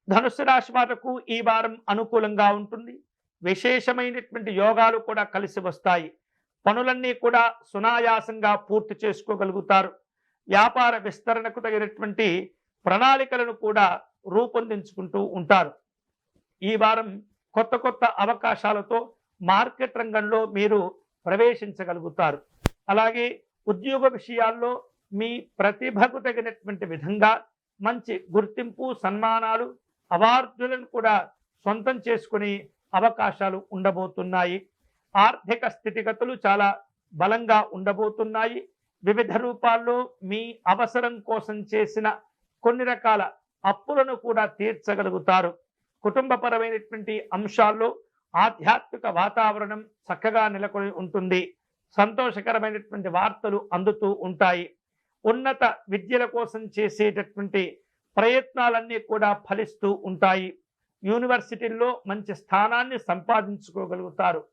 ధనుస్సు రాశి వాళ్లకు ఈ వారం అనుకూలంగా ఉంటుంది. విశేషమైనటువంటి యోగాలు కూడా కలిసి వస్తాయి. పనులన్నీ కూడా సునాయాసంగా పూర్తి చేసుకోగలుగుతారు. వ్యాపార విస్తరణకు తగినటువంటి ప్రణాళికలను కూడా రూపొందించుకుంటూ ఉంటారు. ఈ వారం కొత్త కొత్త అవకాశాలతో మార్కెట్ రంగంలో మీరు ప్రవేశించగలుగుతారు. అలాగే ఉద్యోగ విషయాల్లో మీ ప్రతిభకు తగినటువంటి విధంగా మంచి గుర్తింపు, సన్మానాలు, అవార్డులను కూడా సొంతం చేసుకునే అవకాశాలు ఉండబోతున్నాయి. ఆర్థిక స్థితిగతులు చాలా బలంగా ఉండబోతున్నాయి. వివిధ రూపాల్లో మీ అవసరం కోసం చేసిన కొన్ని రకాల అప్పులను కూడా తీర్చగలుగుతారు. కుటుంబపరమైనటువంటి అంశాల్లో ఆధ్యాత్మిక వాతావరణం చక్కగా నెలకొని ఉంటుంది. సంతోషకరమైనటువంటి వార్తలు అందుతూ ఉంటాయి. ఉన్నత విద్యల కోసం చేసేటటువంటి ప్రయత్నాలన్నీ కూడా ఫలిస్తూ ఉంటాయి. యూనివర్సిటీల్లో మంచి స్థానాన్ని సంపాదించుకోగలుగుతారు.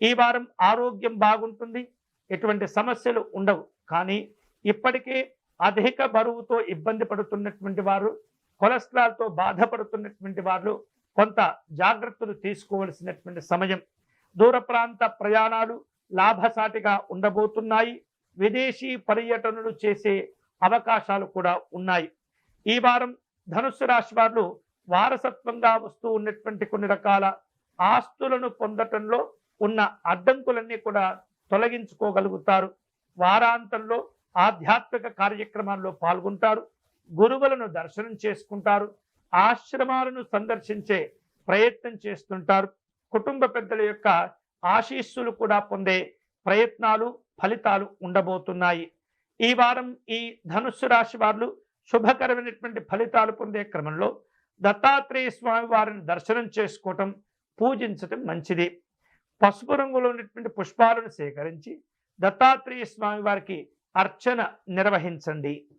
ఈ వారం ఆరోగ్యం బాగుంటుంది. ఎటువంటి సమస్యలు ఉండవు. కానీ ఇప్పటికే అధిక బరువుతో ఇబ్బంది పడుతున్నటువంటి వారు, కొలెస్ట్రాల్తో బాధపడుతున్నటువంటి వారు కొంత జాగ్రత్తలు తీసుకోవలసినటువంటి సమయం. దూర ప్రాంత ప్రయాణాలు లాభసాటిగా ఉండబోతున్నాయి. విదేశీ పర్యటనలు చేసే అవకాశాలు కూడా ఉన్నాయి. ఈ వారం ధనుస్సు రాశి వారు వారసత్వంగా వస్తూ ఉన్నటువంటి కొన్ని రకాల ఆస్తులను పొందటంలో ఉన్న అడ్డంకులన్నీ కూడా తొలగించుకోగలుగుతారు. వారాంతంలో ఆధ్యాత్మిక కార్యక్రమాల్లో పాల్గొంటారు. గురువులను దర్శనం చేసుకుంటారు. ఆశ్రమాలను సందర్శించే ప్రయత్నం చేస్తుంటారు. కుటుంబ పెద్దల యొక్క ఆశీస్సులు కూడా పొందే ప్రయత్నాలు, ఫలితాలు ఉండబోతున్నాయి. ఈ వారం ఈ ధనుస్సు రాశి వారు శుభకరమైనటువంటి ఫలితాలు పొందే క్రమంలో దత్తాత్రేయ స్వామి వారిని దర్శనం చేసుకోవటం, పూజించటం మంచిది. పసుపు రంగులో ఉన్నటువంటి పుష్పాలను సేకరించి దత్తాత్రేయ స్వామి వారికి అర్చన నిర్వహించండి.